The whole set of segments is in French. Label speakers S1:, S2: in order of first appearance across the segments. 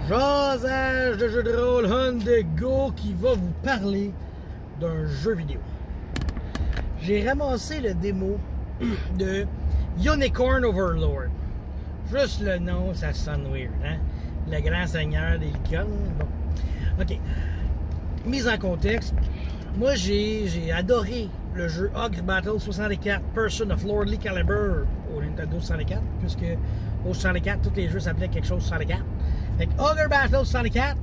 S1: Jasage de jeu de rôle Hunt the Go qui va vous parler d'un jeu vidéo. J'ai ramassé le démo de Unicorn Overlord. Juste le nom, ça sonne weird, hein? Le grand seigneur des licornes. Bon. OK. Mise en contexte, moi j'ai adoré le jeu Ogre Battle 64 Person of Lordly Caliber au Nintendo 64, puisque au 64, tous les jeux s'appelaient quelque chose 64. Fait Ogre Battle 64,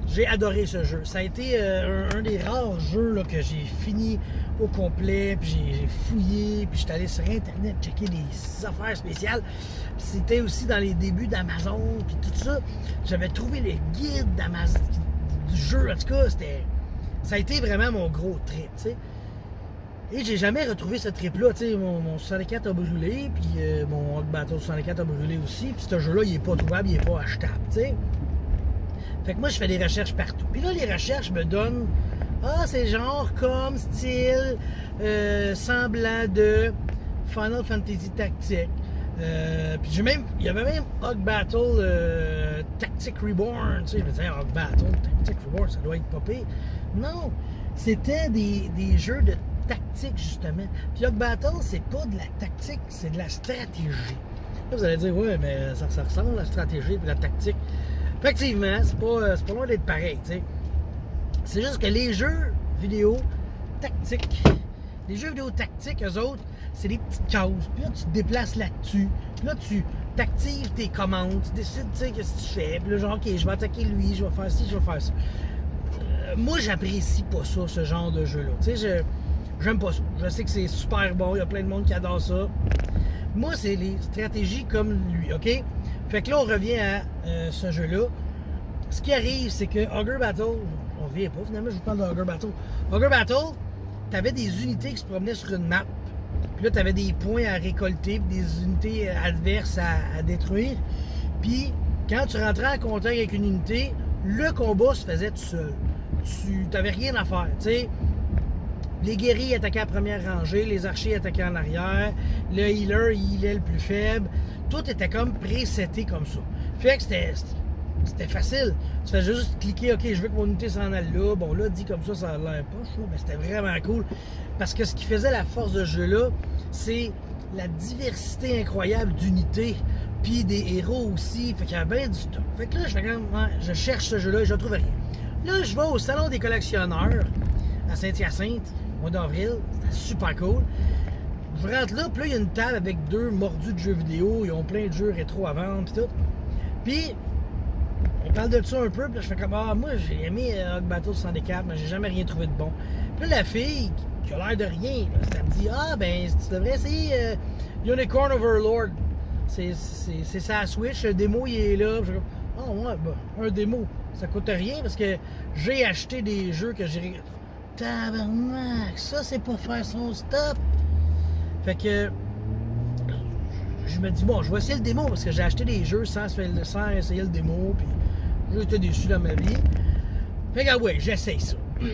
S1: j'ai adoré ce jeu. Ça a été un des rares jeux là, que j'ai fini au complet, puis j'ai fouillé, puis j'étais allé sur Internet checker des affaires spéciales. C'était aussi dans les débuts d'Amazon, puis tout ça. J'avais trouvé le guide d'Amazon du jeu. En tout cas, ça a été vraiment mon gros trip, tu sais. Et j'ai jamais retrouvé ce trip-là, tu sais. Mon 64 a brûlé, puis mon Ogre Battle 64 a brûlé aussi, puis ce jeu-là, il est pas trouvable, il est pas achetable, tu sais. Fait que moi, je fais des recherches partout. Puis là, les recherches me donnent... Ah, c'est genre comme style semblant de Final Fantasy Tactique. Puis il y avait même Ogre Battle Tactique Reborn. Tu sais, je me disais, Ogre Battle Tactique Reborn, ça doit être pas pire. Non, c'était des jeux de tactique, justement. Puis Ogre Battle, c'est pas de la tactique, c'est de la stratégie. Là, vous allez dire, ouais, mais ça ressemble à la stratégie et la tactique. Effectivement, c'est pas loin d'être pareil, tu sais. C'est juste que les jeux vidéo tactiques, eux autres, c'est des petites cases. Puis là, tu te déplaces là-dessus. Puis là, tu t'actives tes commandes. Tu décides, tu sais, qu'est-ce que tu fais. Puis là, genre, OK, je vais attaquer lui, je vais faire ci, je vais faire ça. Moi, j'apprécie pas ça, ce genre de jeu-là. Tu sais, j'aime pas ça. Je sais que c'est super bon. Il y a plein de monde qui adore ça. Moi, c'est les stratégies comme lui, OK? Fait que là, on revient à ce jeu-là. Ce qui arrive, c'est que Ogre Battle... On revient pas, finalement, je vous parle d'Ogre Battle. Ogre Battle, t'avais des unités qui se promenaient sur une map. Puis là, t'avais des points à récolter, des unités adverses à détruire. Puis, quand tu rentrais en contact avec une unité, le combat se faisait tout seul. Tu n'avais rien à faire, tu sais. Les guerriers attaquaient à première rangée, les archers attaquaient en arrière, le healer, il healait le plus faible. Tout était comme pré-seté comme ça. Fait que c'était facile. Tu fais juste cliquer, OK, je veux que mon unité s'en aille là. Bon, là, dit comme ça a l'air pas chaud, mais c'était vraiment cool. Parce que ce qui faisait la force de ce jeu-là, c'est la diversité incroyable d'unités, puis des héros aussi. Fait qu'il y avait bien du stock. Fait que là, je fais quand même, je cherche ce jeu-là et je ne trouve rien. Là, je vais au Salon des collectionneurs à Saint-Hyacinthe, au mois d'avril. C'était super cool. Je rentre là, puis là, il y a une table avec deux mordus de jeux vidéo. Ils ont plein de jeux rétro à vendre, puis tout. Puis, on parle de ça un peu, puis là, je fais comme, moi, j'ai aimé Ogre Battle 64, mais j'ai jamais rien trouvé de bon. Puis là, la fille, qui a l'air de rien, là, elle me dit, ben, tu devrais essayer Unicorn Overlord. C'est sa Switch, le démo, il est là. Puis je fais, ouais, ben, un démo, ça coûte rien, parce que j'ai acheté des jeux que j'ai... Tabarnak, ça, c'est pour faire son stop. Fait que... je me dis, bon, je vais essayer le démo, parce que j'ai acheté des jeux sans essayer le démo, puis j'ai été déçu dans ma vie. Fait que, ouais, j'essaye ça. Je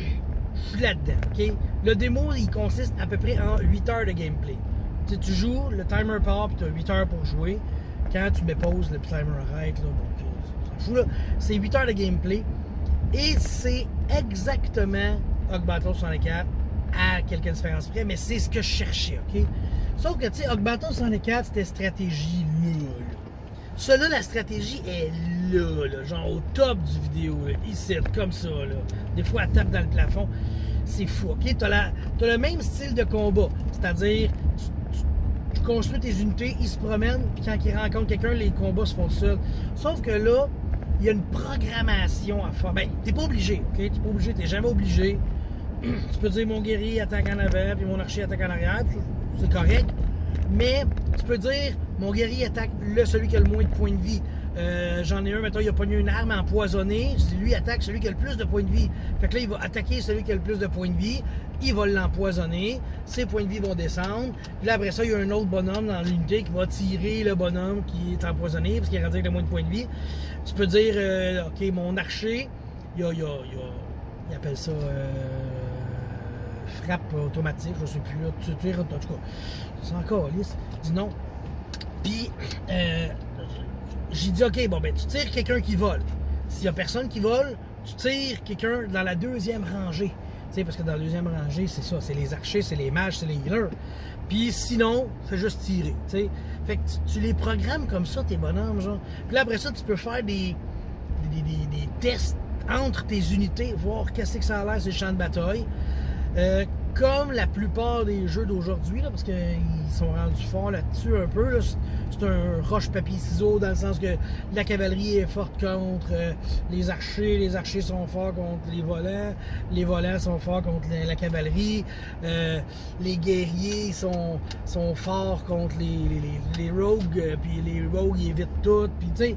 S1: suis là-dedans, OK? Le démo, il consiste à peu près en 8 heures de gameplay. Tu sais, tu joues, le timer part, puis tu as 8 heures pour jouer. Quand tu mets pause, le timer arrête, là, donc, ça fout, là. C'est 8 heures de gameplay. Et c'est exactement Ogre Battle 64 à quelques différences près, mais c'est ce que je cherchais, OK? Sauf que, tu sais, Ogre Battle 64, c'était stratégie là. Ça, la stratégie est là, genre au top du vidéo, là, ici, comme ça, là. Des fois, elle tape dans le plafond. C'est fou, OK? T'as le même style de combat, c'est-à-dire, tu construis tes unités, ils se promènent, puis quand ils rencontrent quelqu'un, les combats se font seuls. Sauf que là, il y a une programmation à faire. Ben, t'es pas obligé, OK? T'es pas obligé, t'es jamais obligé. Tu peux dire, mon guerrier attaque en avant, puis mon archer attaque en arrière, c'est correct. Mais tu peux dire, mon guerrier attaque celui qui a le moins de points de vie. J'en ai un, maintenant, il a pogné une arme empoisonnée. Je dis, lui attaque celui qui a le plus de points de vie. Fait que là, il va attaquer celui qui a le plus de points de vie. Il va l'empoisonner. Ses points de vie vont descendre. Puis là, après ça, il y a un autre bonhomme dans l'unité qui va tirer le bonhomme qui est empoisonné parce qu'il est rendu avec le moins de points de vie. Tu peux dire, OK, mon archer, il appelle ça frappe automatique, je sais plus, là, tu tires, en tout cas, c'est encore lisse, dis non. Puis, j'ai dit, OK, bon, ben, tu tires quelqu'un qui vole. s'il y a personne qui vole, tu tires quelqu'un dans la deuxième rangée. T'sais, parce que dans la deuxième rangée, c'est ça, c'est les archers, c'est les mages, c'est les healers. Puis sinon, fais juste tirer. T'sais. Fait que tu les programmes comme ça, tes bonhommes, genre. Puis là, après ça, tu peux faire des tests entre tes unités, voir qu'est-ce que ça a l'air sur le champ de bataille. Comme la plupart des jeux d'aujourd'hui, parce qu'ils sont rendus forts là-dessus un peu. Là, c'est un roche-papier-ciseaux dans le sens que la cavalerie est forte contre les archers sont forts contre les volants sont forts contre la cavalerie, les guerriers sont forts contre les rogues, puis les rogues ils évitent tout, puis tu sais,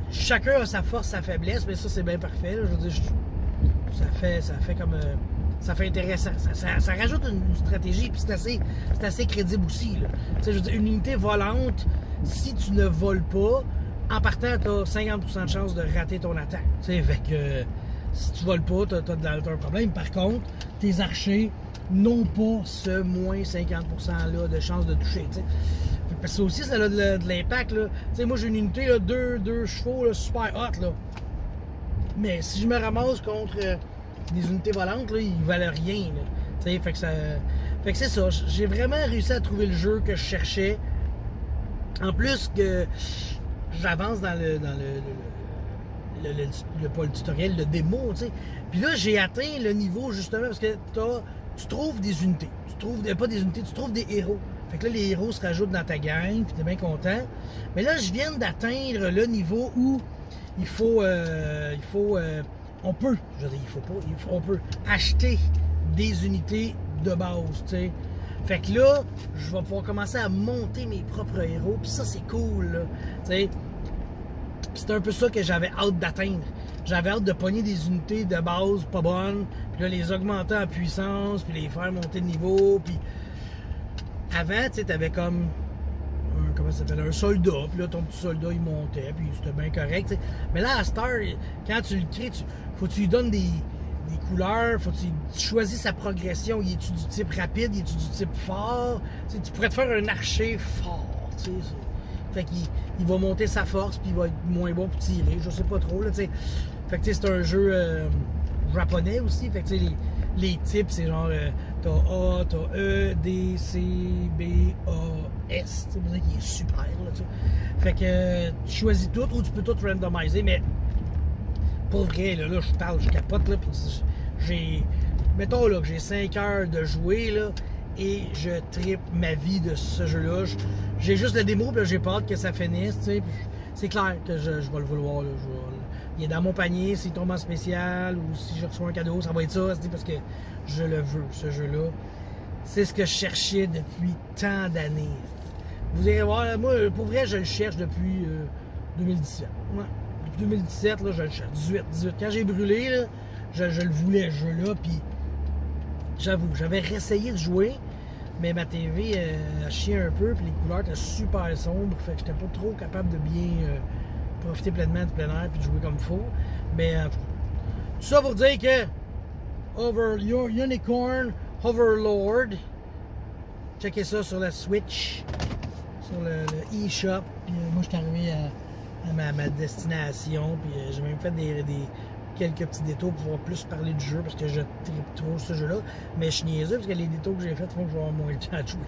S1: chacun a sa force, sa faiblesse, mais ça c'est bien parfait, là, je veux dire, ça fait comme... ça fait intéressant. Ça rajoute une stratégie, puis c'est assez crédible aussi. Là. Je veux dire, une unité volante, si tu ne voles pas, en partant, tu as 50% de chance de rater ton attaque. Fait que si tu voles pas, tu as un problème. Par contre, tes archers n'ont pas ce moins 50% là de chance de toucher. T'sais. Parce que ça aussi, ça a de l'impact. Moi, j'ai une unité, là, deux chevaux là, super hot. Là. Mais si je me ramasse contre... des unités volantes, là, ils valent rien. Là. Fait que c'est ça. J'ai vraiment réussi à trouver le jeu que je cherchais. En plus que j'avance dans pas le tutoriel, le démo. T'sais. Puis là, j'ai atteint le niveau justement parce que tu trouves des unités. Pas des unités, tu trouves des héros. Fait que là, les héros se rajoutent dans ta gang, puis t'es bien content. Mais là, je viens d'atteindre le niveau où on peut, je veux dire, on peut acheter des unités de base, tu sais. Fait que là, je vais pouvoir commencer à monter mes propres héros, puis ça, c'est cool, là, tu sais. C'est un peu ça que j'avais hâte d'atteindre. J'avais hâte de pogner des unités de base pas bonnes, puis là, les augmenter en puissance, puis les faire monter de niveau, puis... Avant, tu sais, t'avais comme... comment ça s'appelle, un soldat, puis là ton petit soldat il montait, puis c'était bien correct, t'sais. Mais là à Star, quand tu le crées, faut que tu lui donnes des couleurs, faut que tu choisis sa progression, il est-tu du type rapide, il est-tu du type fort, t'sais, tu pourrais te faire un archer fort, tu sais. Fait qu'il va monter sa force, puis il va être moins bon pour tirer, je sais pas trop, là, tu sais. Fait que c'est un jeu japonais aussi, fait que tu sais, les types, c'est genre, t'as A, t'as E, D, C, B, A, S. C'est pour ça qu'il est super, là, tu sais. Fait que tu choisis tout, ou tu peux tout randomiser, mais pour vrai, là je parle, je capote, là, puis mettons, là, que j'ai 5 heures de jouer, là, et je trippe ma vie de ce jeu-là. J'ai juste le démo, puis j'ai pas hâte que ça finisse, tu sais. C'est clair que je vais le vouloir, là, il est dans mon panier, s'il tombe en spécial ou si je reçois un cadeau, ça va être ça, parce que je le veux, ce jeu-là. C'est ce que je cherchais depuis tant d'années. Vous allez voir, moi, pour vrai, je le cherche depuis 2017. Ouais. Depuis 2017, là, je le cherche. 18. Quand j'ai brûlé, là, je le voulais, ce jeu-là, puis j'avoue, j'avais réessayé de jouer, mais ma TV a chié un peu, puis les couleurs étaient super sombres, fait que j'étais pas trop capable de bien... profiter pleinement du plein air puis de jouer comme il faut. Mais tout ça pour dire que Unicorn Overlord, checkez ça sur la Switch, sur le eShop. Puis moi, je suis arrivé à ma destination. Puis j'ai même fait quelques petits détours pour pouvoir plus parler du jeu parce que je tripe trop ce jeu-là. Mais je suis niaiseux parce que les détours que j'ai faits font que je vais avoir moins de temps à jouer.